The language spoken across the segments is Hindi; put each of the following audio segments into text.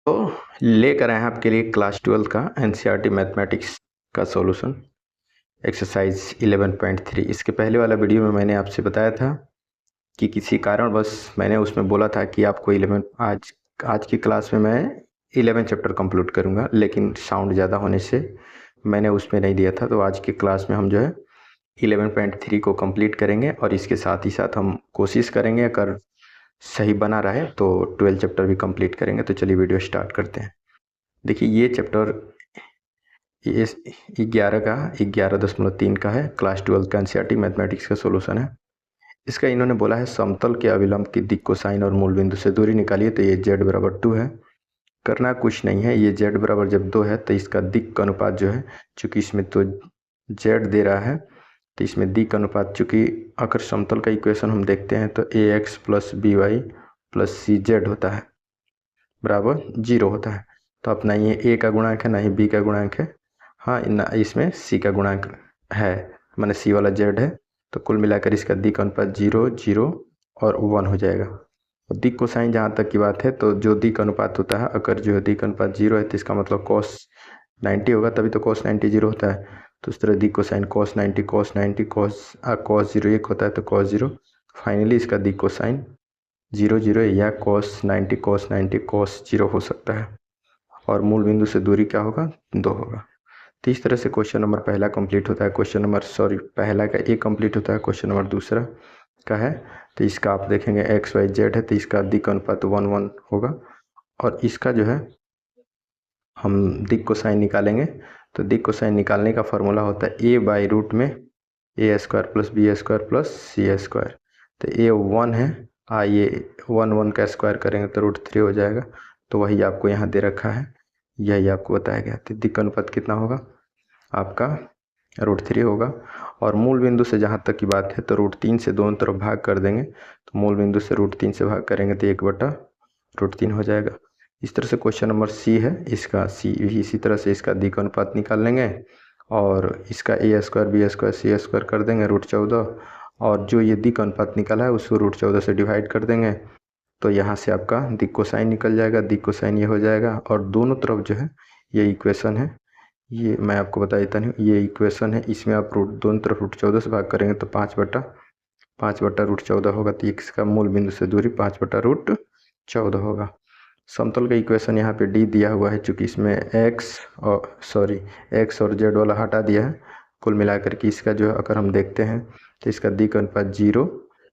तो लेकर आए हैं आपके लिए क्लास 12 का एनसीईआरटी मैथमेटिक्स का सॉल्यूशन एक्सरसाइज 11.3। इसके पहले वाला वीडियो में मैंने आपसे बताया था कि किसी कारणवश मैंने उसमें बोला था कि आपको आज की क्लास में मैं 11 चैप्टर कंप्लीट करूंगा, लेकिन साउंड ज़्यादा होने से मैंने उसमें नहीं दिया था। तो आज की क्लास में हम जो है 11.3 को कंप्लीट करेंगे और इसके साथ ही साथ हम कोशिश करेंगे अगर सही बना रहे तो 12 चैप्टर भी कंप्लीट करेंगे। तो चलिए वीडियो स्टार्ट करते हैं। देखिए ये चैप्टर इस 11.3 का है, क्लास 12 का एनसीईआरटी मैथमेटिक्स का सॉल्यूशन है। इसका इन्होंने बोला है समतल के अविलंब की दिक् कोसाइन और मूल बिंदु से दूरी निकालिए। तो ये z बराबर 2 है। करना कुछ नहीं है, ये z बराबर जब 2 है तो इसका दिक् का अनुपात जो है, चूंकि इसमें तो z दे रहा है तो इसमें दिक् का अनुपात, चूंकि अगर समतल का इक्वेशन हम देखते हैं तो ax plus by plus cz होता है बराबर 0 होता है। तो अपना ये a का गुणांक है, ना ही b का गुणांक है, हाँ ना इसमें c का गुणांक है, माने c वाला z है। तो कुल मिलाकर इसका दिक् अनुपात 0, 0 और 1 हो जाएगा। और दिक् कोसाइन जहाँ तक की बात है तो जो दिक् अनुपात होता है, अगर जो दिक् अनुपात 0 है तो इसका मतलब cos 90 होगा, तभी तो cos 90 0 होता है। तो इस तरह दिक् कोसाइन cos 90 cos 90 cos 0 1 होता है तो cos 0। फाइनली इसका दिक् कोसाइन 0 0 या cos 90 cos 0 हो सकता है। और मूल बिंदु से दूरी क्या होगा, 2 होगा। तो इस तरह से क्वेश्चन नंबर पहला कंप्लीट होता है। पहला का ए कंप्लीट होता है। क्वेश्चन नंबर दूसरा का है तो इसका आप देखेंगे एक्स वाई जेड है तो इसका दिक् अनुपात 1 1 होगा। और इसका जो है हम दिक् कोसाइन निकालेंगे तो दिक् कोसाइन निकालने का फॉर्मूला होता है a बाई रूट में A square plus B square plus C square. तो ए 1 है, ये 1 1 का स्क्वायर करेंगे तो √3 हो जाएगा। तो वही आपको यहाँ दे रखा है, यही आपको बताया गया। तो दिक् अनुपात कितना होगा आपका, √3 होगा। और मूल बिंदु से जहाँ तक की बात है तो √3 से दोनों तरफ भाग कर देंगे। तो मूल बिंदु से √3 से भाग करेंगे तो 1/√3 हो जाएगा। इस तरह से क्वेश्चन नंबर सी है, इसका सी भी इसी तरह से इसका दिक् अनुपात निकाल लेंगे और इसका a square B square C square कर देंगे √14। और जो ये दिक् अनुपात निकाला है उसको √14 से डिवाइड कर देंगे तो यहाँ से आपका दिक् कोसाइन निकल जाएगा। दिक् कोसाइन ये हो जाएगा और दोनों तरफ जो है ये इक्वेशन है, ये मैं आपको बता देता हूँ, ये इक्वेशन है। इसमें आप दोनों तरफ √14 से भाग करेंगे तो 5/√14 होगा। तो इसका मूल बिंदु से दूरी 5/√14 होगा। समतल का इक्वेशन यहाँ पे डी दिया हुआ है, चूँकि इसमें एक्स और जेड वाला हटा दिया है। कुल मिलाकर के इसका जो है अगर हम देखते हैं तो इसका दिक् अनुपात 0,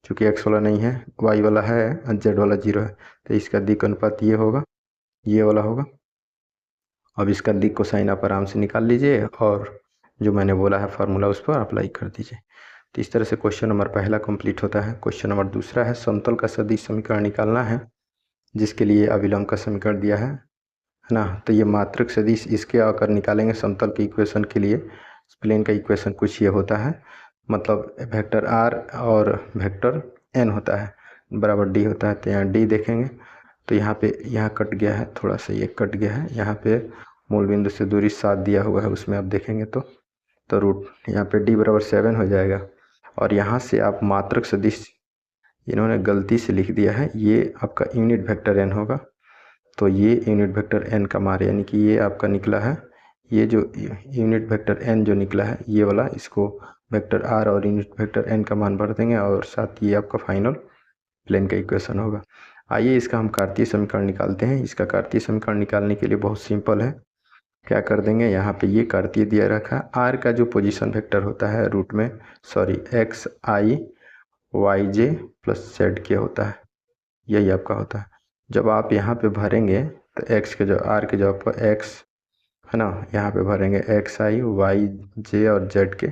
चूँकि एक्स वाला नहीं है वाई वाला है और जेड वाला 0 है। तो इसका दिक् अनुपात ये होगा, ये वाला होगा। अब इसका दिक् कोसाइन आप आराम से निकाल लीजिए और जो मैंने बोला है फार्मूला उस पर अप्लाई कर दीजिए। तो इस तरह से क्वेश्चन नंबर पहला कंप्लीट होता है। क्वेश्चन नंबर दूसरा है समतल का सदिश समीकरण निकालना है, जिसके लिए अविलंब का समीकरण दिया है ना। तो ये मात्रक सदिश इसके आकर निकालेंगे समतल के इक्वेशन के लिए। प्लेन का इक्वेशन कुछ ये होता है, मतलब वेक्टर आर और वेक्टर एन होता है बराबर डी होता है। तो यहाँ डी देखेंगे तो यहाँ कट गया है, थोड़ा सा ये कट गया है। यहाँ पे मूल बिंदु से दूरी 7 दिया हुआ है, उसमें आप देखेंगे तो रूट यहाँ पे डी बराबर 7 हो जाएगा। और यहाँ से आप मात्रक सदिश इन्होंने गलती से लिख दिया है, ये आपका यूनिट वेक्टर एन होगा। तो ये यूनिट वेक्टर एन का मान, यानी कि ये आपका निकला है, ये जो यूनिट वेक्टर एन जो निकला है ये वाला, इसको वेक्टर आर और यूनिट वेक्टर एन का मान भर देंगे और साथ ये आपका फाइनल प्लेन का इक्वेशन होगा। आइए इसका हम कार्तीय समीकरण निकालते हैं। इसका कार्तीय समीकरण निकालने के लिए बहुत सिंपल है। क्या कर देंगे, यहाँ पे ये कार्तीय दिया रखा है, आर का जो पोजीशन वेक्टर होता है एक्स आई वाई जे प्लस जेड के होता है, यही आपका होता है। जब आप यहाँ पे भरेंगे तो एक्स के जो आर के जगह पर एक्स है ना, यहाँ पे भरेंगे एक्स आई वाई जे और जेड के।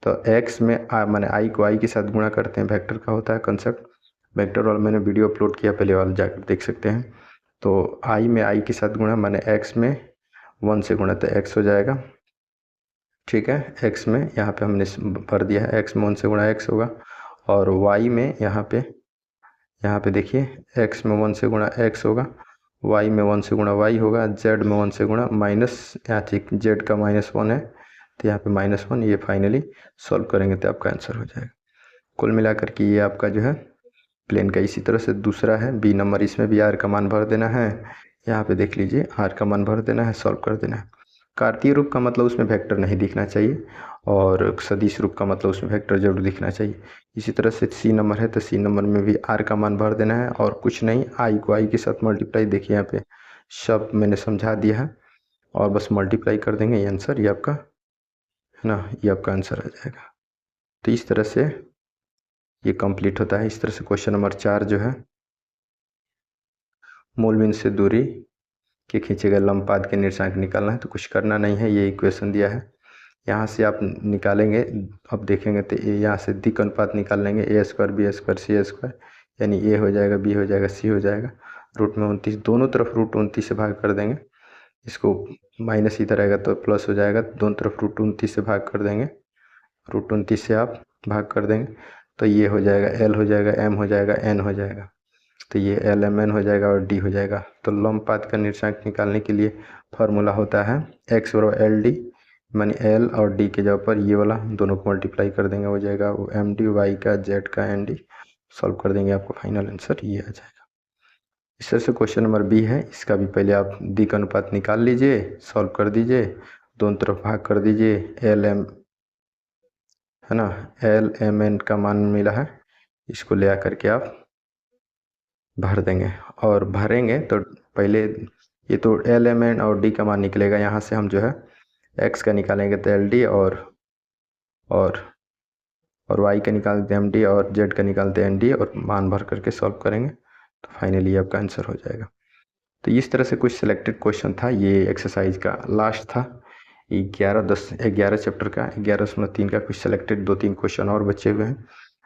तो एक्स में मैंने आई को आई के साथ गुणा करते हैं, वेक्टर का होता है कंसेप्ट। वेक्टर वाला मैंने वीडियो अपलोड किया, पहले वाला जाकर देख सकते हैं। तो आई में आई के साथ गुणा, मैंने एक्स में 1 से गुणा तो एक्स हो जाएगा, ठीक है। एक्स में यहाँ पे हमने भर दिया है, एक्स में 1 से गुणा एक्स होगा। और वाई में यहाँ पे देखिए एक्स में 1 से गुणा एक्स होगा, वाई में 1 से गुणा वाई होगा, जेड में 1 से गुणा माइनस, यहाँ ठीक जेड का -1 है तो यहाँ पे -1। ये फाइनली सॉल्व करेंगे तो आपका आंसर हो जाएगा। कुल मिलाकर के ये आपका जो है प्लेन का। इसी तरह से दूसरा है बी नंबर, इसमें भी आर का मान भर देना है, यहाँ पे देख लीजिए आर का मान भर देना है, सॉल्व कर देना है। कार्तीय रूप का मतलब उसमें वेक्टर नहीं दिखना चाहिए और सदिश रूप का मतलब उसमें वेक्टर जरूर दिखना चाहिए। इसी तरह से सी नंबर है तो सी नंबर में भी आर का मान भर देना है और कुछ नहीं, आई को आई के साथ मल्टीप्लाई, देखिए यहाँ पे सब मैंने समझा दिया है और बस मल्टीप्लाई कर देंगे, ये आंसर ये आपका है ना, ये आपका आंसर आ जाएगा। तो इस तरह से ये कंप्लीट होता है। इस तरह से क्वेश्चन नंबर 4 जो है, मूल बिंदु से दूरी के खींचे गए लंब पाद के निर्देशांक निकालना है। तो कुछ करना नहीं है, ये इक्वेशन दिया है, यहाँ से आप निकालेंगे। अब देखेंगे तो यहाँ से दिक् अनुपात निकाल लेंगे, ए square B square C square, यानी ए हो जाएगा, बी हो जाएगा, सी हो जाएगा। रूट में 29, दोनों तरफ रूट 29 से भाग कर देंगे। इसको माइनस इधर आएगा तो प्लस हो जाएगा, दोनों तरफ रूट 29 से भाग कर देंगे। रूट 29 से आप भाग कर देंगे तो ये हो जाएगा, एल हो जाएगा, एम हो जाएगा, एन हो जाएगा। तो ये एल एम एन हो जाएगा और डी हो जाएगा। तो लंब पाद का निर्देशांक निकालने के लिए फार्मूला होता है एक्स बराबर एल डी, मानी एल और डी के जगह पर ये वाला दोनों को मल्टीप्लाई कर देंगे, हो जाएगा वो एम डी, वाई का, जेड का, एन डी। सॉल्व कर देंगे, आपको फाइनल आंसर ये आ जाएगा। इस तरह से क्वेश्चन नंबर बी है, इसका भी पहले आप दिक् अनुपात निकाल लीजिए, सॉल्व कर दीजिए, दोनों तरफ भाग कर दीजिए। एल एम है ना, एल एम एन का मान मिला है, इसको ले आकर के आप भर देंगे और भरेंगे तो पहले ये तो एल एम एन और डी का मान निकलेगा। यहाँ से हम जो है एक्स का निकालेंगे तो एल डी और वाई का निकालते हैं एम डी और जेड का निकालते हैं एन डी और मान भर करके सॉल्व करेंगे तो फाइनली आपका आंसर हो जाएगा। तो इस तरह से कुछ सिलेक्टेड क्वेश्चन था, ये एक्सरसाइज का लास्ट था। 11 चैप्टर का 11.3 का कुछ सिलेक्टेड 2-3 क्वेश्चन और बचे हुए हैं।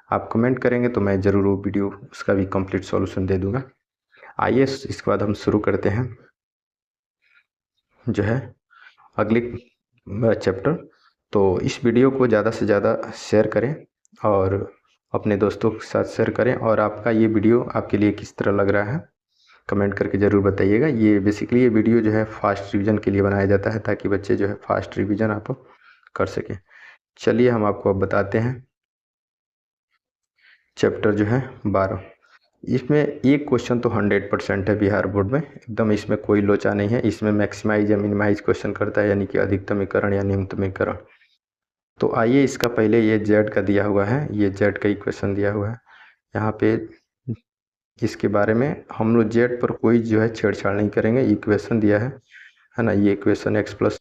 आप कमेंट करेंगे तो मैं ज़रूर वो वीडियो उसका भी कंप्लीट सॉल्यूशन दे दूंगा। आइए इसके बाद हम शुरू करते हैं जो है अगले चैप्टर। तो इस वीडियो को ज़्यादा से ज़्यादा शेयर करें और अपने दोस्तों के साथ शेयर करें। और आपका ये वीडियो आपके लिए किस तरह लग रहा है कमेंट करके ज़रूर बताइएगा। ये बेसिकली ये वीडियो जो है फास्ट रिवीजन के लिए बनाया जाता है ताकि बच्चे जो है फास्ट रिवीजन आप कर सकें। चलिए हम आपको अब बताते हैं चैप्टर जो है 12। इसमें एक क्वेश्चन तो 100% है बिहार बोर्ड में, एकदम इसमें कोई लोचा नहीं है। इसमें मैक्सिमाइज या मिनिमाइज क्वेश्चन करता है, यानी कि अधिकतमीकरण या न्यूनतमीकरण। तो आइए इसका पहले ये जेड का दिया हुआ है, ये जेड का इक्वेशन दिया हुआ है यहाँ पे। इसके बारे में हम लोग जेड पर कोई जो है छेड़छाड़ नहीं करेंगे। इक्वेशन दिया है ना, ये equation X plus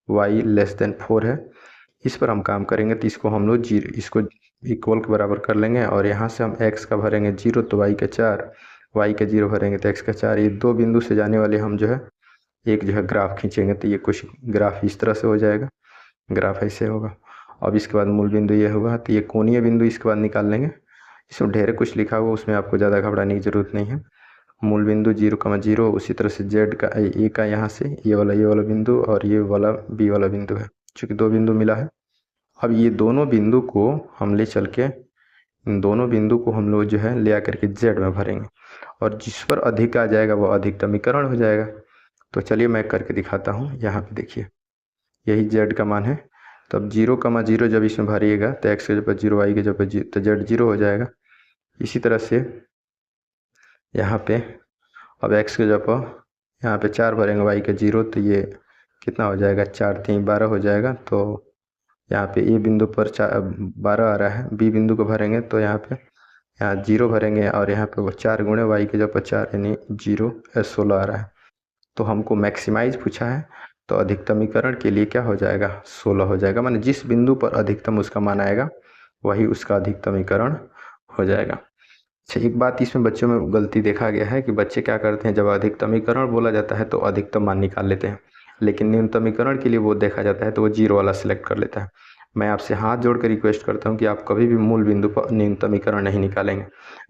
Y less than 4 है, इस पर हम काम करेंगे। तो इसको हम लोग इसको इक्वल के बराबर कर लेंगे और यहाँ से हम x का भरेंगे 0 तो y का 4, y का 0 भरेंगे तो x का 4। ये दो बिंदु से जाने वाले हम जो है एक जो है ग्राफ खींचेंगे तो ये कुछ ग्राफ इस तरह से हो जाएगा, ग्राफ ऐसे होगा। अब इसके बाद मूल बिंदु ये होगा तो ये कोणीय बिंदु इसके बाद निकाल लेंगे। इसमें ढेर कुछ लिखा हुआ, उसमें आपको ज़्यादा घबराने की ज़रूरत नहीं है। मूल बिंदु 0,0, उसी तरह से जेड का ए का यहाँ से ये वाला बिंदु और ये वाला बी वाला बिंदु है, चूँकि दो बिंदु मिला है। अब ये दोनों बिंदु को हम ले चल के इन दोनों बिंदु को हम लोग जो है ले आकर के जेड में भरेंगे और जिस पर अधिक आ जाएगा वो अधिकतमीकरण हो जाएगा। तो चलिए मैं करके दिखाता हूँ। यहाँ पे देखिए यही जेड का मान है। तो अब 0,0 जब इसमें भरिएगा तो एक्स के जब 0, वाई के जब तो जेड 0 हो जाएगा। इसी तरह से यहाँ पे अब एक्स के जब यहाँ पे 4 भरेंगे, वाई का 0, तो ये कितना हो जाएगा, 4 3 12 हो जाएगा। तो यहाँ पे ए बिंदु पर 12 आ रहा है, बी बिंदु को भरेंगे तो यहाँ पे 0 भरेंगे और यहाँ पे वो 4 गुणे वाई के जब 4 यानी 0 16 आ रहा है। तो हमको मैक्सिमाइज पूछा है तो अधिकतमीकरण के लिए क्या हो जाएगा, 16 हो जाएगा। माने जिस बिंदु पर अधिकतम उसका मान आएगा वही उसका अधिकतमीकरण हो जाएगा। अच्छा, एक बात इसमें बच्चों में गलती देखा गया है कि बच्चे क्या करते हैं, जब अधिकतमीकरण बोला जाता है तो अधिकतम मान निकाल लेते हैं, लेकिन न्यूनतमीकरण के लिए वो देखा जाता है तो वो 0 वाला सिलेक्ट कर लेता है। मैं आपसे हाथ जोड़कर रिक्वेस्ट करता हूँ कि आप कभी भी मूल बिंदु पर न्यूनतमीकरण नहीं निकालेंगे।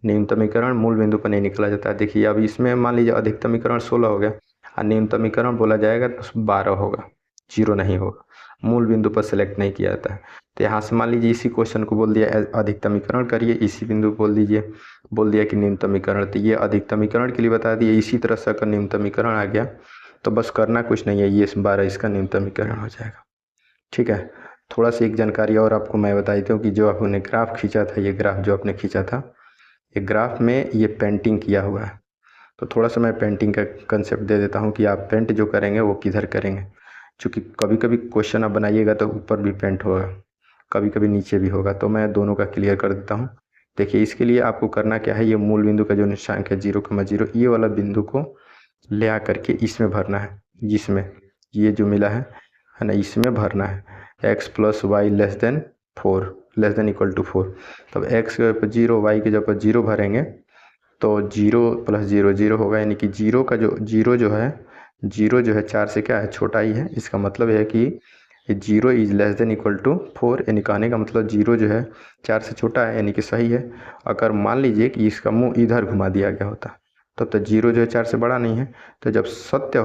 न्यूनतमीकरण मूल बिंदु पर नहीं निकाला जाता है। देखिए अब इसमें मान लीजिए अधिकतमीकरण 16 हो गया और न्यूनतमीकरण बोला जाएगा तो 12 होगा, 0 नहीं होगा, मूल बिंदु पर सिलेक्ट नहीं किया जाता है। तो यहाँ से मान लीजिए इसी क्वेश्चन को बोल दिया अधिकतमीकरण करिए, इसी बिंदु बोल दिया कि न्यूनतमीकरण, तो ये अधिकतमीकरण के लिए बता दिए। इसी तरह से अगर न्यूनतमीकरण आ गया तो बस करना कुछ नहीं है, ये 12 इसका न्यूनतमीकरण हो जाएगा। ठीक है, थोड़ा सी एक जानकारी और आपको मैं बता देता हूँ कि जो आपने ग्राफ खींचा था, ये ग्राफ जो आपने खींचा था, ये ग्राफ में ये पेंटिंग किया हुआ है। तो थोड़ा सा मैं पेंटिंग का कंसेप्ट दे देता हूँ कि आप पेंट जो करेंगे वो किधर करेंगे। क्योंकि कभी कभी क्वेश्चन आप बनाइएगा तो ऊपर भी पेंट होगा, कभी कभी नीचे भी होगा, तो मैं दोनों का क्लियर कर देता हूँ। देखिए इसके लिए आपको करना क्या है, ये मूल बिंदु का जो निशांक है 0,0, ये वाला बिंदु को ले आ करके इसमें भरना है, जिसमें ये जो मिला है ना, इसमें भरना है। x plus Y less than 4, less than equal to 4। तब x के ऊपर 0, y के ऊपर 0 भरेंगे तो 0 प्लस 0 0 होगा, यानी कि जीरो का जो जीरो जो है 4 से क्या है, छोटा ही है। इसका मतलब है कि 0 is less than equal to 4, यानी कहने का मतलब 0 जो है 4 से छोटा है, यानी कि सही है। अगर मान लीजिए कि इसका मुंह इधर घुमा दिया गया होता तब तो 0 जो है 4 से बड़ा नहीं है। तो जब सत्य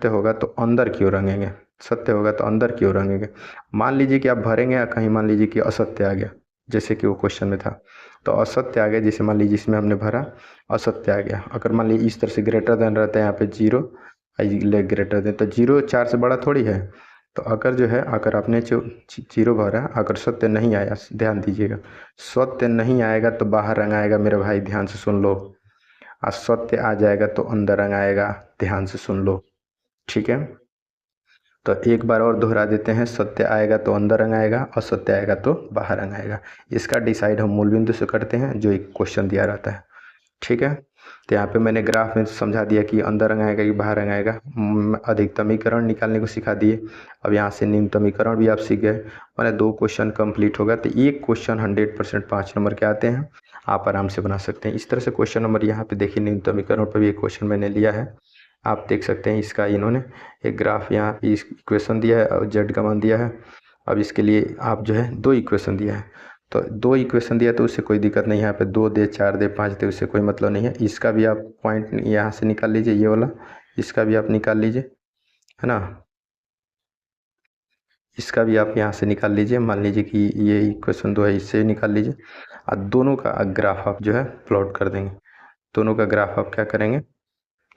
होगा तो अंदर की ओर रंगेंगे, सत्य होगा तो अंदर की ओर रंगेंगे। मान लीजिए कि आप भरेंगे या कहीं मान लीजिए कि असत्य आ गया, जैसे कि वो क्वेश्चन में था, तो असत्य आ गया। जैसे मान लीजिए इसमें हमने भरा असत्य आ गया। अगर मान लीजिए इस तरह से ग्रेटर देन रहता है यहाँ पे 0, ग्रेटर देन, तो 0 4 से बड़ा थोड़ी है। तो अगर जो है, अगर आपने जो 0 भरा, अगर सत्य नहीं आया, ध्यान दीजिएगा, सत्य नहीं आएगा तो बाहर रंग आएगा मेरे भाई, ध्यान से सुन लो। और सत्य आ जाएगा तो अंदर रंग आएगा, ध्यान से सुन लो, ठीक है। तो एक बार और दोहरा देते हैं, सत्य आएगा तो अंदर रंग आएगा, असत्य आएगा तो बाहर रंग आएगा। इसका डिसाइड हम मूल बिंदु से करते हैं जो एक क्वेश्चन दिया रहता है, ठीक है। तो यहाँ पे मैंने ग्राफ में समझा दिया कि अंदर रंग आएगा कि बाहर रंग आएगा। अधिकतमीकरण निकालने को सिखा दिए। अब यहाँ से न्यूनतमीकरण भी आप सीख गए। मैंने 2 क्वेश्चन कंप्लीट होगा। तो एक क्वेश्चन 100% 5 नंबर के आते हैं, आप आराम से बना सकते हैं। इस तरह से क्वेश्चन नंबर यहाँ पे देखिए, न्यूनतमीकरण पर भी एक क्वेश्चन मैंने लिया है, आप देख सकते हैं। इसका इन्होंने एक ग्राफ यहाँ पे इक्वेशन दिया है और जेड का मान दिया है। अब इसके लिए आप जो है 2 इक्वेशन दिया है, तो 2 इक्वेशन दिया तो उससे कोई दिक्कत नहीं है। यहाँ पे 2 दे, 4 दे, 5 दे, उससे कोई मतलब नहीं है। इसका भी आप पॉइंट यहाँ से निकाल लीजिए, ये वाला, इसका भी आप निकाल लीजिए, है ना। इसका भी आप यहाँ से निकाल लीजिए। मान लीजिए कि ये इक्वेशन 2 है, इससे निकाल लीजिए। और दोनों का ग्राफ आप जो है प्लॉट कर देंगे। दोनों का ग्राफ आप क्या करेंगे,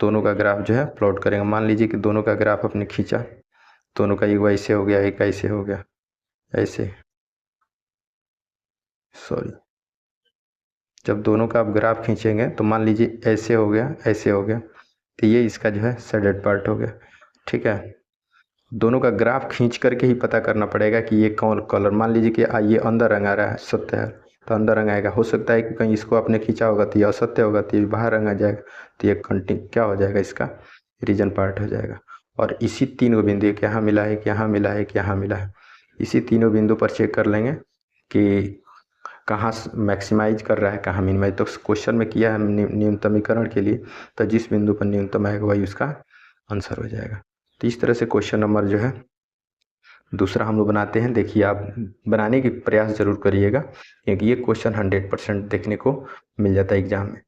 दोनों का ग्राफ जो है प्लॉट करेंगे। मान लीजिए कि दोनों का ग्राफ आपने खींचा, दोनों का एक वैसे हो गया, एक ऐसे हो गया, ऐसे, सॉरी। जब दोनों का आप ग्राफ खींचेंगे तो मान लीजिए ऐसे हो गया, ऐसे हो गया, तो ये इसका जो है शेडेड पार्ट हो गया, ठीक है। दोनों का ग्राफ खींच करके ही पता करना पड़ेगा कि ये कौन कलर। मान लीजिए कि ये अंदर रंग आ रहा है, सत्य है तो अंदर रंग आएगा। हो सकता है कि कहीं इसको आपने खींचा होगा तो ये असत्य होगा, तो ये बाहर रंग आ जाएगा, तो ये क्या हो जाएगा, इसका रीजन पार्ट हो जाएगा। और इसी तीनों बिंदु, एक यहाँ मिला है, एक यहाँ मिला है, एक यहाँ मिला है, इसी तीनों बिंदु पर चेक कर लेंगे कि कहाँ मैक्सिमाइज कर रहा है, कहाँ मिनिमाइज। तो क्वेश्चन में किया है न्यूनतमीकरण के लिए, तो जिस बिंदु पर न्यूनतम आएगा वही उसका आंसर हो जाएगा। तो इस तरह से क्वेश्चन नंबर जो है दूसरा हम लोग बनाते हैं। देखिए आप बनाने की प्रयास जरूर करिएगा, क्योंकि ये क्वेश्चन 100% देखने को मिल जाता है एग्जाम में।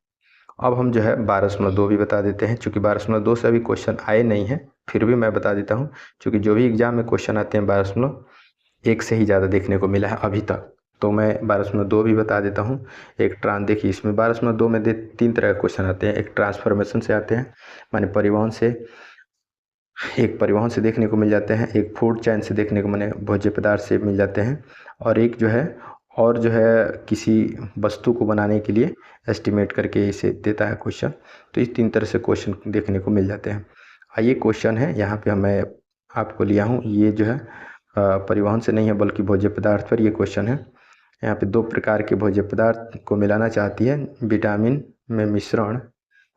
अब हम जो है 12.2 भी बता देते हैं, चूँकि 12.2 से अभी क्वेश्चन आए नहीं हैं, फिर भी मैं बता देता हूँ, क्योंकि जो भी एग्जाम में क्वेश्चन आते हैं 12.1 से ही ज़्यादा देखने को मिला है अभी तक। तो मैं 12.2 भी बता देता हूँ। एक देखिए इसमें 12.2 में 3 तरह के क्वेश्चन आते हैं। एक ट्रांसफॉर्मेशन से आते हैं, माने परिवहन से, एक परिवहन से देखने को मिल जाते हैं, एक फूड चैन से देखने को, माने भोज्य पदार्थ से मिल जाते हैं, और एक जो है, और जो है किसी वस्तु को बनाने के लिए एस्टिमेट करके इसे देता है क्वेश्चन। तो इस 3 तरह से क्वेश्चन देखने को मिल जाते हैं। आइए क्वेश्चन है यहाँ पे मैं आपको लिया हूँ, ये जो है परिवहन से नहीं है बल्कि भोज्य पदार्थ पर ये क्वेश्चन है। यहाँ पे 2 प्रकार के भोज्य पदार्थ को मिलाना चाहती है, विटामिन में मिश्रण,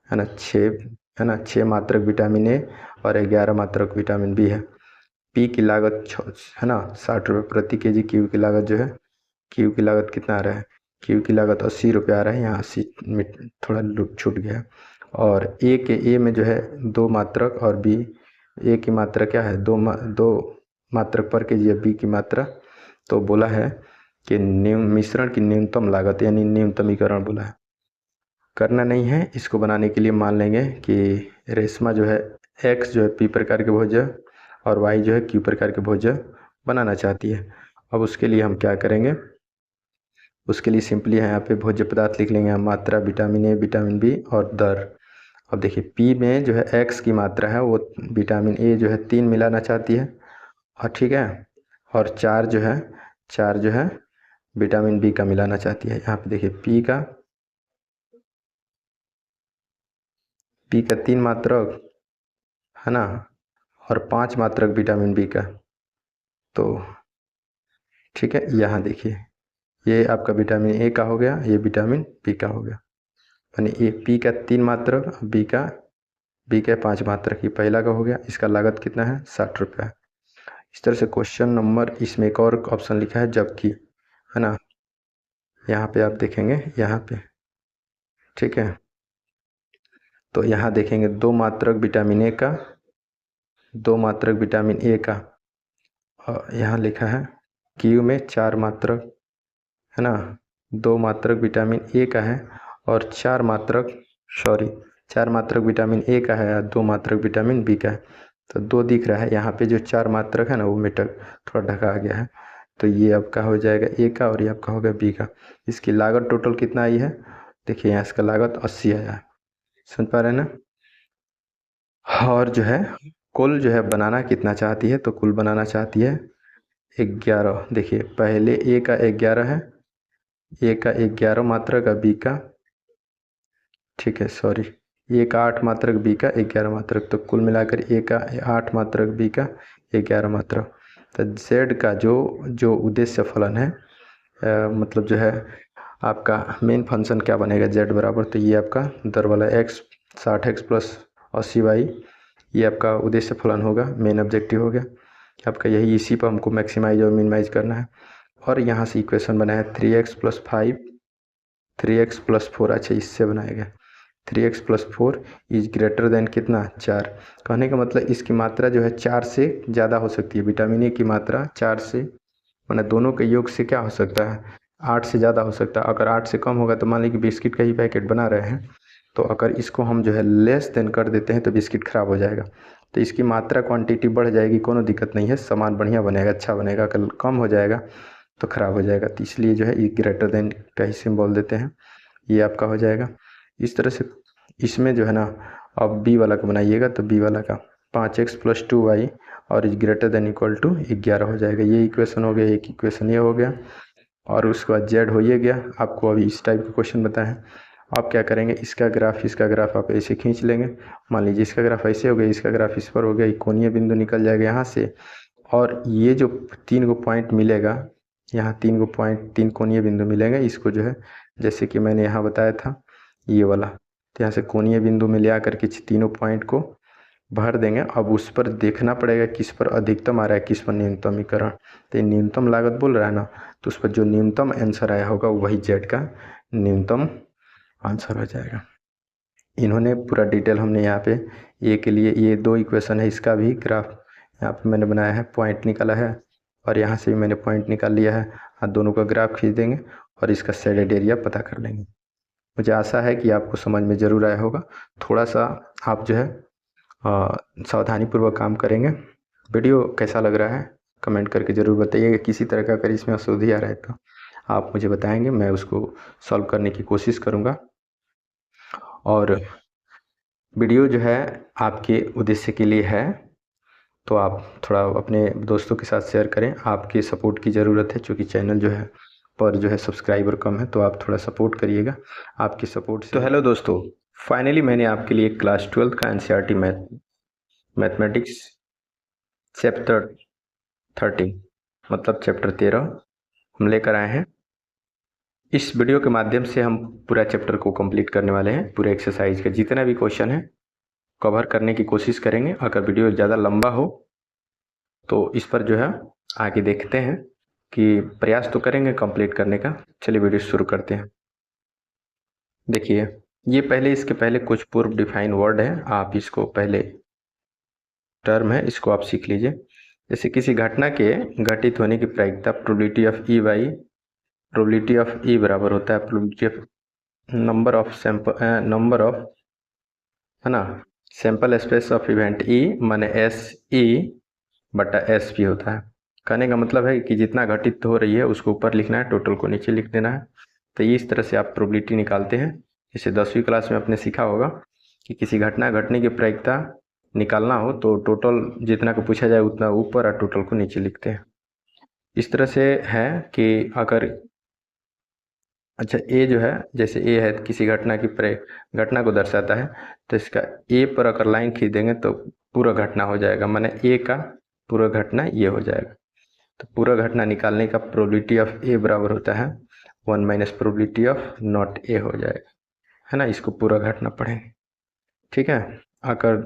है ना, 6, है ना, 6 मात्रक विटामिन ए और 11 मात्रक विटामिन बी है। पी की लागत है ना 60 रुपये प्रति केजी। क्यू की लागत जो है, क्यू की लागत कितना आ रहा है, क्यू की लागत 80 रुपये आ रहा है, यहाँ 80 थोड़ा छूट गया। और ए में जो है 2 मात्रक, और बी, ए की मात्रा क्या है, 2 मात्रक पर केजी है, बी की मात्रा। तो बोला है कि मिश्रण की न्यूनतम लागत, यानी न्यूनतमीकरण बोला है। करना नहीं है, इसको बनाने के लिए मान लेंगे कि रेशमा जो है एक्स जो है पी प्रकार के भोज्य और वाई जो है क्यू प्रकार के भोज्य बनाना चाहती है। अब उसके लिए हम क्या करेंगे, उसके लिए सिंपली है यहाँ पे भोज्य पदार्थ लिख लेंगे, मात्रा विटामिन ए, विटामिन बी और दर। अब देखिए पी में जो है एक्स की मात्रा है, वो विटामिन ए जो है 3 मिलाना चाहती है, और ठीक है, और 4 जो है विटामिन बी का मिलाना चाहती है। यहाँ पे देखिए पी का पी का 3 मात्रक है ना, और 5 मात्रक विटामिन बी का। तो ठीक है, यहाँ देखिए ये आपका विटामिन ए का हो गया, ये विटामिन बी का हो गया। यानी ए पी का 3 मात्रक, बी का 5 मात्रक, ये पहला का हो गया। इसका लागत कितना है? 60 रुपया। इस तरह से क्वेश्चन नंबर, इसमें एक और ऑप्शन लिखा है जबकि, है ना, यहाँ पे आप देखेंगे, यहाँ पे ठीक है। तो यहाँ देखेंगे 2 मात्रक विटामिन ए का, 2 मात्रक विटामिन ए का, और यहाँ लिखा है क्यू में 4 मात्रक, है ना, 2 मात्रक विटामिन ए का है और 4 मात्रक, सॉरी 4 मात्रक विटामिन ए का है और 2 मात्रक विटामिन बी का है। तो 2 दिख रहा है यहाँ पे, जो 4 मात्रक है ना वो मेटल थोड़ा ढका गया है। तो ये आपका हो जाएगा ए का और ये आपका होगा बी का। इसकी लागत टोटल कितना आई है? देखिए यहाँ इसका लागत 80 आया है, समझ पा रहे हैं ना। और जो है कुल जो है बनाना कितना चाहती है? तो कुल बनाना चाहती है 11। देखिए पहले ए का 11 है, ए का 11 मात्रक का, बी का, ठीक है सॉरी, ए का 8 मात्रक, बी का 11 मात्रक। तो कुल मिलाकर ए का 8 मात्रक, बी का 11 मात्रक। तो जेड का जो जो उद्देश्य फलन है, मतलब जो है आपका मेन फंक्शन क्या बनेगा? जेड बराबर, तो ये आपका दर वाला एक्स 60x प्लस 80y, ये आपका उद्देश्य फलन होगा, मेन ऑब्जेक्टिव हो गया आपका यही। इसी पर हमको मैक्सिमाइज और मिनिमाइज करना है। और यहाँ से इक्वेशन बनाया 3x प्लस 5, 3x प्लस 4, अच्छा इससे बनाया गया 3x plus 4 is greater then कितना? 4। कहने का मतलब इसकी मात्रा जो है 4 से ज़्यादा हो सकती है। विटामिन ए की मात्रा 4 से, माने दोनों के योग से क्या हो सकता है? 8 से ज़्यादा हो सकता है। अगर 8 से कम होगा तो मान लीजिए बिस्किट का ही पैकेट बना रहे हैं, तो अगर इसको हम जो है लेस देन कर देते हैं तो बिस्किट ख़राब हो जाएगा। तो इसकी मात्रा क्वांटिटी बढ़ जाएगी, कोनो दिक्कत नहीं है, सामान बढ़िया बनेगा, अच्छा बनेगा। अगर कम हो जाएगा तो ख़राब हो जाएगा। तो इसलिए जो है ये ग्रेटर देन का ही सिंबल देते हैं, ये आपका हो जाएगा। इस तरह से इसमें जो है ना, अब बी वाला का बनाइएगा तो बी वाला का 5x प्लस 2y और is greater than equal to 11 हो जाएगा। ये इक्वेशन हो गया, एक इक्वेशन ये हो गया। और उसके बाद जेड हो ही गया। आपको अभी इस टाइप के क्वेश्चन बताए हैं। आप क्या करेंगे, इसका ग्राफ आप ऐसे खींच लेंगे। मान लीजिए इसका ग्राफ ऐसे हो गया, इसका ग्राफ इस पर हो गया, कोणीय बिंदु निकल जाएगा यहाँ से। और ये जो 3 गो पॉइंट मिलेगा, यहाँ 3 गो पॉइंट, 3 कोणीय बिंदु मिलेंगे। इसको जो है जैसे कि मैंने यहाँ बताया था ये वाला, तो यहाँ से कोणीय बिंदु में ले आकर के तीनों पॉइंट को भर देंगे। अब उस पर देखना पड़ेगा किस पर अधिकतम आ रहा है, किस पर न्यूनतमीकरण। तो ये न्यूनतम लागत बोल रहा है ना, तो उस पर जो न्यूनतम आंसर आया होगा वही जेड का न्यूनतम आंसर हो जाएगा। इन्होंने पूरा डिटेल हमने यहाँ पे ए के लिए, ये 2 इक्वेशन है, इसका भी ग्राफ यहाँ पे मैंने बनाया है, पॉइंट निकाला है और यहाँ से भी मैंने पॉइंट निकाल लिया है। हाँ, दोनों का ग्राफ खींच देंगे और इसका शेडेड एरिया पता कर लेंगे। मुझे आशा है कि आपको समझ में ज़रूर आया होगा। थोड़ा सा आप जो है सावधानीपूर्वक काम करेंगे। वीडियो कैसा लग रहा है कमेंट करके ज़रूर बताइएगा। किसी तरह का अगर इसमें अशुद्धि आ रहा है तो आप मुझे बताएंगे, मैं उसको सॉल्व करने की कोशिश करूँगा। और वीडियो जो है आपके उद्देश्य के लिए है, तो आप थोड़ा अपने दोस्तों के साथ शेयर करें। आपके सपोर्ट की ज़रूरत है, क्योंकि चैनल जो है पर जो है सब्सक्राइबर कम है, तो आप थोड़ा सपोर्ट करिएगा। आपके सपोर्ट से। तो हेलो दोस्तों, फाइनली मैंने आपके लिए क्लास 12 का एनसीईआरटी मैथमेटिक्स चैप्टर 13 मतलब चैप्टर 13 हम लेकर आए हैं। इस वीडियो के माध्यम से हम पूरा चैप्टर को कंप्लीट करने वाले हैं। पूरे एक्सरसाइज के जितने भी क्वेश्चन हैं कवर करने की कोशिश करेंगे। अगर वीडियो ज़्यादा लंबा हो तो इस पर जो है आगे देखते हैं कि प्रयास तो करेंगे कंप्लीट करने का। चलिए वीडियो शुरू करते हैं। देखिए ये पहले, इसके पहले कुछ पूर्व डिफाइन वर्ड है, आप इसको पहले टर्म है, इसको आप सीख लीजिए। जैसे किसी घटना के घटित होने की प्रायिकता probability of E by probability of E बराबर होता है प्रोबेबिलिटी ऑफ नंबर ऑफ है ना, sample space of event E, माने एस ई बटा एस पी होता है। कहने का मतलब है कि जितना घटित हो रही है उसको ऊपर लिखना है, टोटल को नीचे लिख देना है। तो ये इस तरह से आप प्रोबेबिलिटी निकालते हैं। जैसे 10वीं क्लास में आपने सीखा होगा कि किसी घटना घटने की प्रायिकता निकालना हो तो टोटल जितना को पूछा जाए उतना ऊपर और टोटल को नीचे लिखते हैं। इस तरह से है कि अगर अच्छा, ए जो है, जैसे ए है किसी घटना की घटना को दर्शाता है, तो इसका ए पर अगर लाइन खींच देंगे तो पूरा घटना हो जाएगा, माने ए का पूरा घटना ये हो जाएगा। तो पूरा घटना निकालने का प्रोबेबिलिटी ऑफ ए बराबर होता है 1 minus probability of not a हो जाएगा, है ना। इसको पूरा घटना पढ़ेंगे, ठीक है। अगर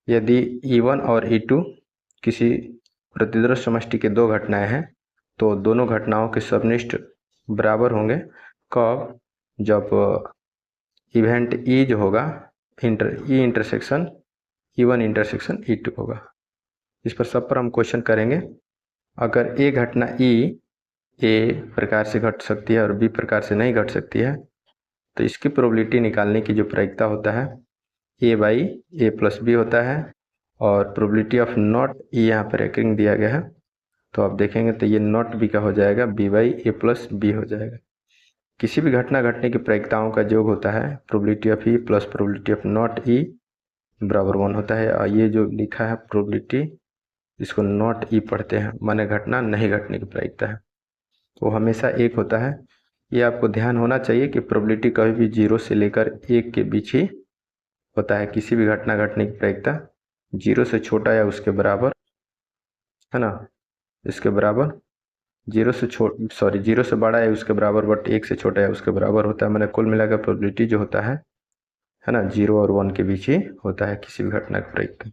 यदि E1 और E2 किसी प्रतिदर्श समष्टि के दो घटनाएं हैं, तो दोनों घटनाओं के सबनिष्ठ बराबर होंगे। कब? जब इवेंट ई जो होगा E intersection E1 intersection E2 होगा। इस पर सब पर हम क्वेश्चन करेंगे। अगर ए घटना ई ए प्रकार से घट सकती है और बी प्रकार से नहीं घट सकती है, तो इसकी प्रोबेबिलिटी निकालने की जो प्रायिकता होता है ए बाई ए प्लस बी होता है, और प्रोबेबिलिटी ऑफ नॉट ई यहाँ पर रेकरिंग दिया गया है, तो आप देखेंगे तो ये नॉट बी का हो जाएगा B by A plus B हो जाएगा। किसी भी घटना घटने की प्रायिकताओं का योग होता है probability of E plus probability of not E बराबर 1 होता है। और ये जो लिखा है प्रोबेबिलिटी, इसको नॉट ई पढ़ते हैं, माने घटना नहीं घटने की प्रायिकता है, वो हमेशा 1 होता है। ये आपको ध्यान होना चाहिए कि प्रोबेबिलिटी कभी भी 0 से लेकर 1 के बीच ही होता है। किसी भी घटना घटने की प्रायिकता 0 से छोटा या उसके बराबर, है ना, इसके बराबर, 0 से बड़ा है उसके बराबर, बट 1 से छोटा है उसके बराबर होता है। मैंने कुल मिलाकर प्रोबेबिलिटी जो होता है ना, 0 और 1 के बीच ही होता है किसी भी घटना का प्रायिकता।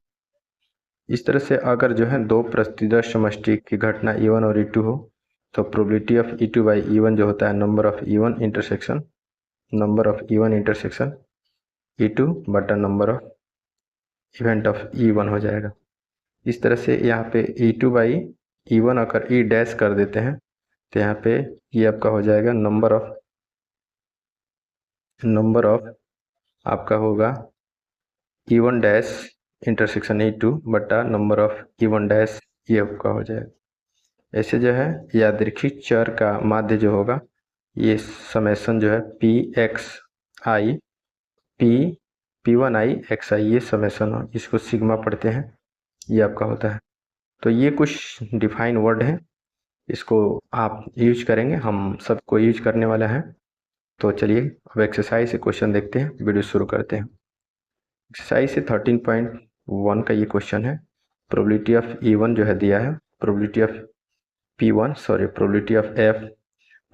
इस तरह से अगर जो है दो प्रतिदर्श समष्टि की घटना E1 और E2 हो, तो probability of E2 by E1 जो होता है number of E1 intersection E2 बटा number of event of E1 हो जाएगा। इस तरह से यहाँ पे E2 बाई E1 अगर E डैश कर देते हैं, तो यहाँ पे ये आपका हो जाएगा नंबर ऑफ आपका होगा E1 डैश इंटरसेक्शन E2 बटा नंबर ऑफ E1 डैश, ये आपका हो जाएगा। ऐसे जो है यादृच्छिक चर का माध्य जो होगा, ये समेशन जो है PXI P1I XI, ये समेशन हो, इसको सिग्मा पढ़ते हैं, ये आपका होता है। तो ये कुछ डिफाइन वर्ड है, इसको आप यूज करेंगे, हम सबको यूज करने वाला है। तो चलिए अब एक्सरसाइज से क्वेश्चन देखते हैं, वीडियो शुरू करते हैं। एक्सरसाइज से 13.1 का ये क्वेश्चन है। प्रोबेबिलिटी ऑफ E1 जो है दिया है, probability of probability of F,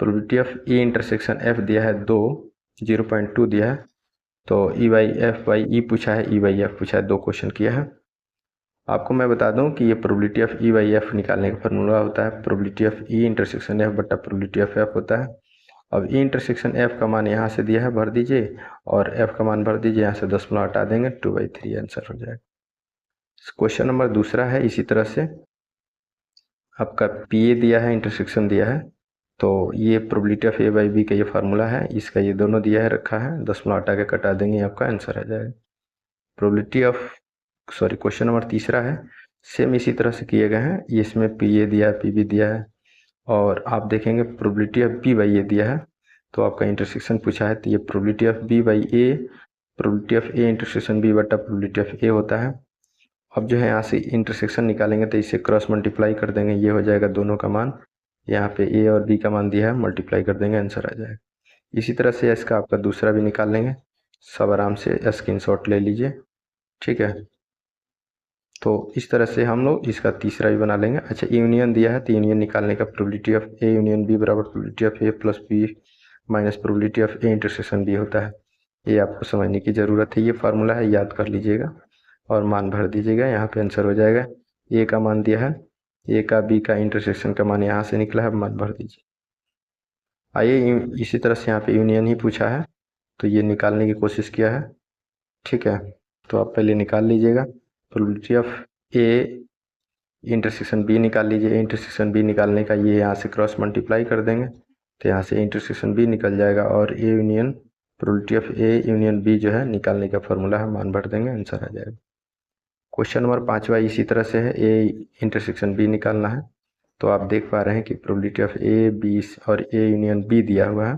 probability of E intersection F दिया है 0.2 दिया है। तो E by F by E पूछा है, E बाई F पूछा है, 2 क्वेश्चन किया है। आपको मैं बता दूं कि ये probability of E by F निकालने का फार्मूला होता है probability of E intersection F बटा प्रोबेबिलिटी ऑफ F होता है। अब E इंटरसेक्शन F का मान यहाँ से दिया है, भर दीजिए, और F का मान भर दीजिए, यहाँ से 10 हटा देंगे, 2/3 आंसर हो जाएगा। क्वेश्चन नंबर दूसरा है, इसी तरह से आपका PA दिया है, इंटरसेक्शन दिया है, तो ये probability of A by B का ये फार्मूला है, इसका ये दोनों दिया है, रखा है, 10 हटा के कटा देंगे, आपका आंसर आ जाएगा। प्रोबेबिलिटी ऑफ क्वेश्चन नंबर तीसरा है, सेम इसी तरह से किए गए हैं, इसमें PA दिया है, PB दिया है, और आप देखेंगे probability of B by A दिया है, तो आपका इंटरसेक्शन पूछा है, तो ये probability of B by A, probability of A intersection B बटा प्रोबेबिलिटी ऑफ A होता है। अब जो है यहाँ से इंटरसेक्शन निकालेंगे, तो इसे क्रॉस मल्टीप्लाई कर देंगे, ये हो जाएगा दोनों का मान, यहाँ पे A और B का मान दिया है, मल्टीप्लाई कर देंगे, आंसर आ जाएगा। इसी तरह से इसका आपका दूसरा भी निकाल लेंगे, सब आराम से स्क्रीनशॉट ले लीजिए, ठीक है। तो इस तरह से हम लोग इसका तीसरा भी बना लेंगे। अच्छा, यूनियन दिया है, तो यूनियन निकालने का probability of A union B बराबर probability of A plus B minus probability of A intersection B होता है। ये आपको समझने की ज़रूरत है, ये फार्मूला है, याद कर लीजिएगा और मान भर दीजिएगा, यहाँ पे आंसर हो जाएगा। A का मान दिया है, A का B का इंटरसेक्शन का मान यहाँ से निकला है, मान भर दीजिए। आइए इसी तरह से यहाँ पे यूनियन ही पूछा है, तो ये निकालने की कोशिश किया है, ठीक है। तो आप पहले निकाल लीजिएगा, probability of A intersection B निकाल लीजिए। इंटरसेक्शन B निकालने का ये यहाँ से क्रॉस मल्टीप्लाई कर देंगे, तो यहाँ से इंटरसेक्शन B निकल जाएगा, और A union probability of A union B जो है निकालने का फॉर्मूला है, मान भर देंगे, आंसर आ जाएगा। क्वेश्चन नंबर 5वां इसी तरह से है, A इंटरसेक्शन B निकालना है, तो आप देख पा रहे हैं कि प्रोबेबिलिटी ऑफ A B और A यूनियन B दिया हुआ है,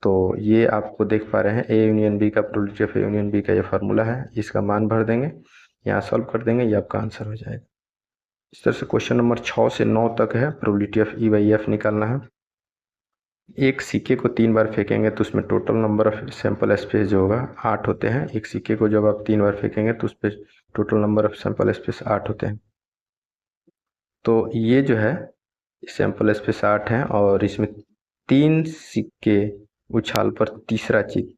तो ये आपको देख पा रहे हैं A यूनियन B का probability of A union B का ये फार्मूला है, इसका मान भर देंगे, यहाँ सॉल्व कर देंगे, ये आपका आंसर हो जाएगा। इस तरह से क्वेश्चन नंबर 6 से 9 तक है, probability of E by F निकालना है। एक सिक्के को 3 बार फेंकेंगे तो उसमें total number of sample space जो होगा 8 होते हैं। एक सिक्के को जब आप 3 बार फेंकेंगे तो उस पर total number of sample space 8 होते हैं। तो ये जो है सैंपल स्पेस 8 है और इसमें 3 सिक्के उछाल पर तीसरा चीट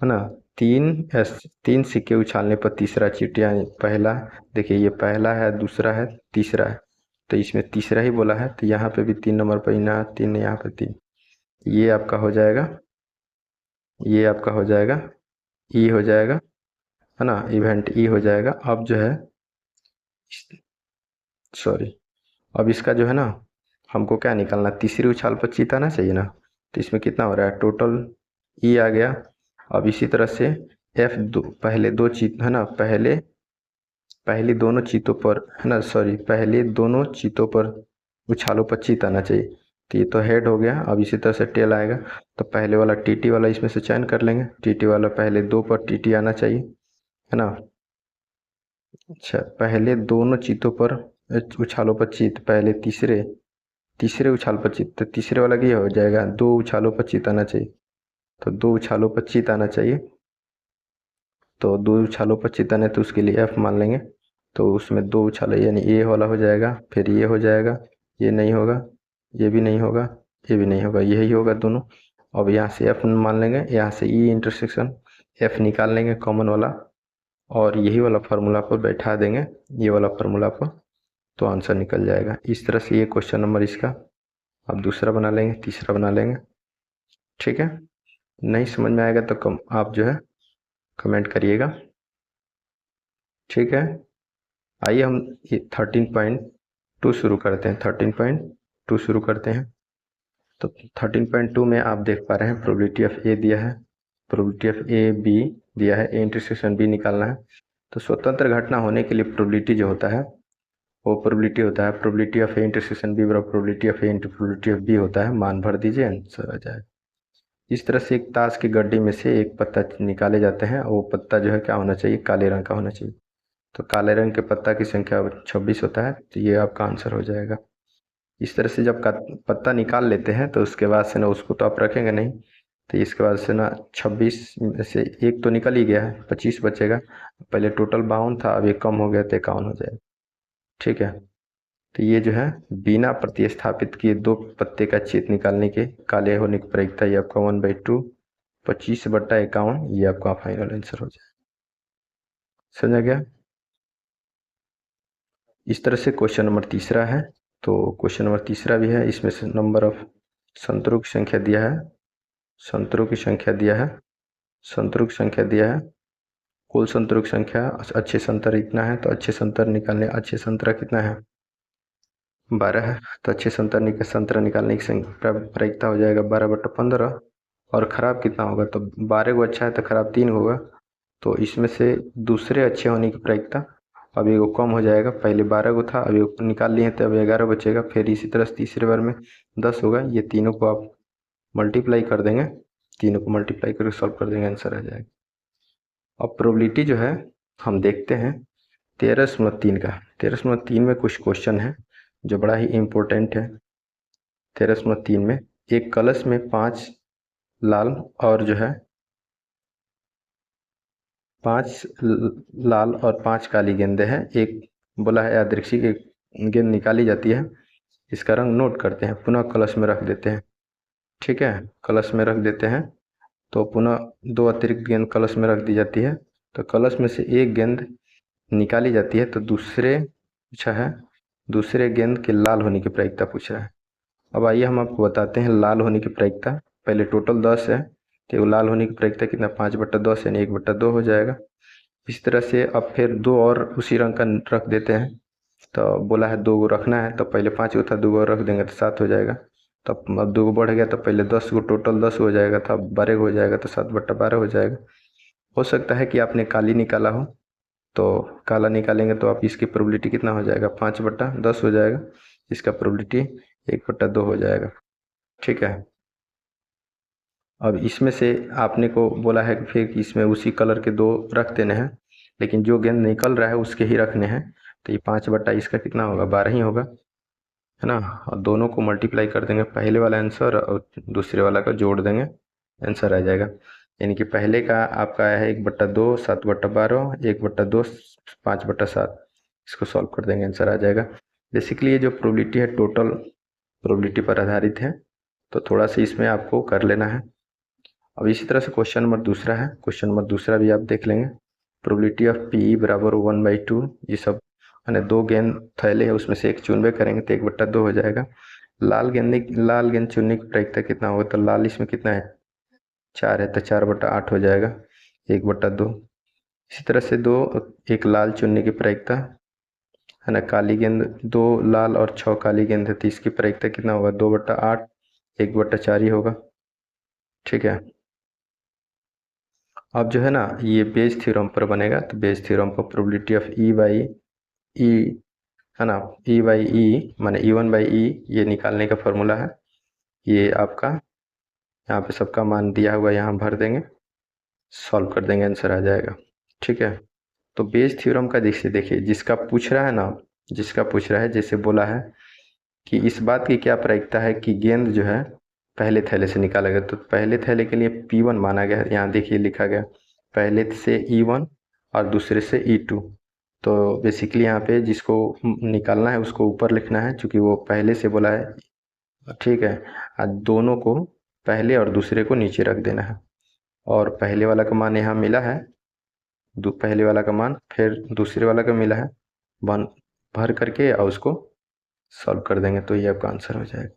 है ना। 3 सिक्के उछालने पर तीसरा चीट, यानी पहला, देखिए ये पहला है, दूसरा है, तीसरा है, तो इसमें तीसरा ही बोला है, तो यहाँ पे भी 3 नंबर पर यहाँ 3, यहाँ पे 3, ये आपका हो जाएगा, ये आपका हो जाएगा ई हो जाएगा, है ना, इवेंट ई हो जाएगा। अब जो है सॉरी, अब इसका जो है ना हमको क्या निकालना, तीसरी उछाल पर चीत आना चाहिए ना, तो इसमें कितना हो रहा है, टोटल ई आ गया। अब इसी तरह से एफ दो, पहले दो चीत है ना, पहली दोनों चीतों पर है ना, सॉरी पहले दोनों चीतों पर उछालों पर चीत आना चाहिए, तो ये तो हेड हो गया। अब इसी तरह से टेल आएगा, तो पहले वाला टीटी वाला इसमें से चयन कर लेंगे, टीटी वाला पहले 2 पर टीटी आना चाहिए, है ना। अच्छा, पहले दोनों चीतों पर उछालों पर चीत, पहले तीसरे उछाल पर चीत, तो तीसरे वाला क्या हो जाएगा, 2 उछालों पर चीत आना चाहिए, तो 2 उछालों पर चीत आना चाहिए, तो 2 उछालों पर चीत आने तो उसके लिए एफ मान लेंगे, तो उसमें 2 उछाल यानी ए वाला हो जाएगा, फिर ये हो जाएगा, ये नहीं होगा, ये भी नहीं होगा, ये भी नहीं होगा, यही होगा दोनों। अब यहाँ से एफ मान लेंगे, यहाँ से ई इंटरसेक्शन एफ निकाल लेंगे कॉमन वाला, और यही वाला फार्मूला पर बैठा देंगे, ये वाला फार्मूला पर, तो आंसर निकल जाएगा। इस तरह से ये क्वेश्चन नंबर इसका अब दूसरा बना लेंगे, तीसरा बना लेंगे, ठीक है। नहीं समझ में आएगा तो आप जो है कमेंट करिएगा, ठीक है। आइए हम 13.2 शुरू करते हैं, 13.2 शुरू करते हैं। तो 13.2 में आप देख पा रहे हैं प्रोबेबिलिटी ऑफ ए दिया है, प्रोबेबिलिटी ऑफ ए बी दिया है, ए इंटरसेक्शन बी निकालना है। तो स्वतंत्र घटना होने के लिए प्रोबेबिलिटी जो होता है वो प्रोबेबिलिटी होता है, probability of A intersection B बराबर probability of A into probability of B होता है, मान भर दीजिए आंसर आ जाए। इस तरह से एक ताश की गड्डी में से एक पत्ता निकाले जाते हैं, वो पत्ता जो है क्या होना चाहिए, काले रंग का होना चाहिए, तो काले रंग के पत्ता की संख्या 26 होता है, तो ये आपका आंसर हो जाएगा। इस तरह से जब पत्ता निकाल लेते हैं तो उसके बाद से ना उसको तो आप रखेंगे नहीं, तो इसके बाद से ना 26 में से एक तो निकल ही गया है, 25 बचेगा, पहले टोटल 52 था, अब ये कम हो गया तो 51 हो जाएगा, ठीक है। तो ये जो है बिना प्रतिस्थापित किए 2 पत्ते का छेद निकालने के काले होने की प्रायिकता, ये आपका 1/2, 25/51, ये आपका फाइनल आंसर हो जाए। समझा गया। इस तरह से क्वेश्चन नंबर तीसरा है, तो क्वेश्चन नंबर तीसरा भी है, इसमें से नंबर ऑफ संतरों की संख्या दिया है, संतरों की संख्या दिया है, संतरों की संख्या दिया है, कुल संतरों की संख्या, अच्छे संतर इतना है, तो अच्छे संतर निकालने, अच्छे संतरा कितना है 12 है, तो अच्छे संतरा निकालने की प्रायिकता हो जाएगा 12/15, और ख़राब कितना होगा, तो 12 को अच्छा है तो ख़राब 3 होगा, तो इसमें से दूसरे अच्छे होने की प्रायिकता, अब ये कम हो जाएगा, पहले 12 को था, अब ये निकाल लिए तो अब 11 बचेगा, फिर इसी तरह से तीसरे बार में 10 होगा, ये तीनों को आप मल्टीप्लाई कर देंगे, तीनों को मल्टीप्लाई करके सॉल्व कर देंगे, आंसर आ जाएगा। अब प्रोबेबिलिटी जो है हम देखते हैं 13.3 का, 13.3 में कुछ क्वेश्चन है जो बड़ा ही इम्पोर्टेंट है। 13.3 में एक कलश में 5 लाल और जो है 5 लाल और 5 काली गेंदें हैं, एक बोला है यादृच्छिक एक गेंद निकाली जाती है, इसका रंग नोट करते हैं, पुनः कलश में रख देते हैं, ठीक है, कलश में रख देते हैं, तो पुनः 2 अतिरिक्त गेंद कलश में रख दी जाती है, तो कलश में से एक गेंद निकाली जाती है, तो दूसरे पूछा है दूसरे गेंद के लाल होने की प्रायिकता पूछ रहा है। अब आइए हम आपको बताते हैं लाल होने की प्रायिकता, पहले टोटल 10 है, तो लाल होने की प्रायिकता कितना 5/10 यानी 1/2 हो जाएगा। इस तरह से अब फिर 2 और उसी रंग का रख देते हैं, तो बोला है 2 को रखना है, तो पहले 5 को था, 2 को रख देंगे तो 7 हो जाएगा, तब अब 2 को बढ़ गया तो पहले 10 को, टोटल 10 हो जाएगा था, 12 हो जाएगा तो 7/12 हो जाएगा। हो सकता है कि आपने काली निकाला हो, तो काला निकालेंगे तो आप इसकी प्रोबेबिलिटी कितना हो जाएगा 5/10 हो जाएगा, इसका प्रोबेबिलिटी 1/2 हो जाएगा, ठीक है। अब इसमें से आपने को बोला है कि फिर इसमें उसी कलर के 2 रख देने हैं, लेकिन जो गेंद निकल रहा है उसके ही रखने हैं, तो ये 5/, इसका कितना होगा 12 ही होगा, है ना, और दोनों को मल्टीप्लाई कर देंगे, पहले वाला आंसर और दूसरे वाला का जोड़ देंगे, आंसर आ जाएगा। यानी कि पहले का आपका आया है 1/2, 7/12, 1/2, 5/7। इसको सॉल्व कर देंगे, आंसर आ जाएगा। बेसिकली ये जो प्रोबेबिलिटी है टोटल प्रोबेबिलिटी पर आधारित है, तो थोड़ा सा इसमें आपको कर लेना है। अब इसी तरह से क्वेश्चन नंबर दूसरा है, क्वेश्चन नंबर दूसरा भी आप देख लेंगे। प्रोबेबिलिटी ऑफ पी बराबर 1/2, ये सब मैंने 2 गेंद थैले है, उसमें से एक चुनवे करेंगे तो 1/2 हो जाएगा। लाल गेंद चुनने की प्रायिकता कितना होगा, तो लाल इसमें कितना है 4 है, तो 4/8 हो जाएगा 1/2। इसी तरह से एक लाल चुनने की प्रायिकता है ना, काली गेंद 2 लाल और 6 काली गेंद है, तो इसकी प्रायिकता कितना होगा 2/8, 1/4 ही होगा। ठीक है, अब जो है ना ये बेज थ्योरम पर बनेगा, तो बेज थ्योरम पर probability of E by E, है ना, ई बाई ई माने E1/E, ये निकालने का फॉर्मूला है। ये आपका यहाँ पे सबका मान दिया हुआ, यहाँ भर देंगे, सॉल्व कर देंगे, आंसर आ जाएगा। ठीक है, तो बेज थ्योरम का देखिए जिसका पूछ रहा है ना, जिसका पूछ रहा है, जैसे बोला है कि इस बात की क्या प्रायिकता है कि गेंद जो है पहले थैले से निकाला गया, तो पहले थैले के लिए P1 माना गया है। यहाँ देखिए लिखा गया पहले से E1 और दूसरे से E2, तो बेसिकली यहाँ पे जिसको निकालना है उसको ऊपर लिखना है, क्योंकि वो पहले से बोला है। ठीक है, दोनों को पहले और दूसरे को नीचे रख देना है, और पहले वाला का मान यहाँ मिला है, पहले वाला का मान, फिर दूसरे वाला का मिला है, भर करके और उसको सॉल्व कर देंगे, तो ये आपका आंसर हो जाएगा।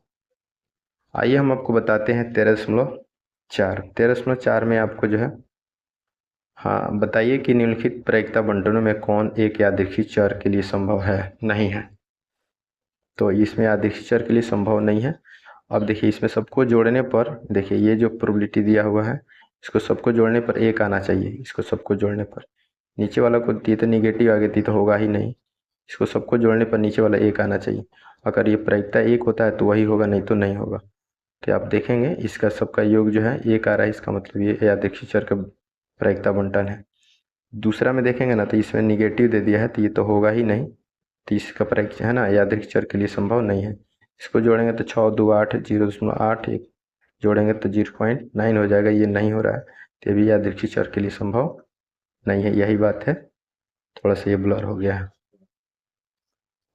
आइए हम आपको बताते हैं 13.4 में आपको जो है, हाँ बताइए कि निम्नलिखित प्रायिकता बंटनों में कौन एक यादृच्छिक चर के लिए संभव है, नहीं है। तो इसमें यादृच्छिक चर के लिए संभव नहीं है। अब देखिए इसमें सबको जोड़ने पर, देखिए ये जो प्रोबेबिलिटी दिया हुआ है, इसको सबको जोड़ने पर 1 आना चाहिए, इसको सबको जोड़ने पर। नीचे वाला को दिए तो निगेटिव आ गई थी, तो होगा ही नहीं। इसको सबको जोड़ने पर नीचे वाला 1 आना चाहिए। अगर ये प्रायिकता 1 होता है तो वही होगा, नहीं तो नहीं होगा। तो आप देखेंगे इसका सबका योग जो है 1 आ रहा है, इसका मतलब ये यादृच्छिक चर का प्रायिकता बंटन है। दूसरा में देखेंगे ना, तो इसमें निगेटिव दे दिया है, तो ये तो होगा ही नहीं, तो इसका प्रायिकता है ना यादृच्छिक चर के लिए संभव नहीं है। इसको जोड़ेंगे तो 6 2 8, 0.8, एक जोड़ेंगे तो 0.9 हो जाएगा, ये नहीं हो रहा है, तो ये भी यादृच्छिक चर के लिए संभव नहीं है। यही बात है, थोड़ा सा ये ब्लर हो गया है।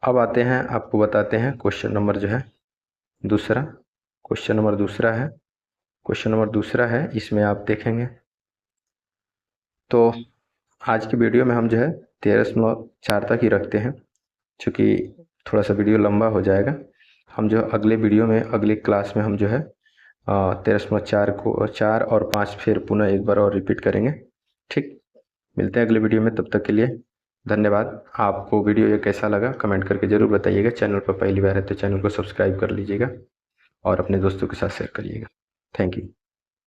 अब आते हैं, आपको बताते हैं क्वेश्चन नंबर जो है दूसरा। क्वेश्चन नंबर दूसरा है, क्वेश्चन नंबर दूसरा है, इसमें आप देखेंगे तो आज की वीडियो में हम जो है 13.4 तक ही रखते हैं, चूँकि थोड़ा सा वीडियो लंबा हो जाएगा। हम जो अगले वीडियो में, अगली क्लास में हम जो है 13.4 को 4 और 5 फिर पुनः एक बार और रिपीट करेंगे। ठीक, मिलते हैं अगले वीडियो में, तब तक के लिए धन्यवाद। आपको वीडियो ये कैसा लगा कमेंट करके ज़रूर बताइएगा। चैनल पर पहली बार है तो चैनल को सब्सक्राइब कर लीजिएगा और अपने दोस्तों के साथ शेयर करिएगा। Thank you.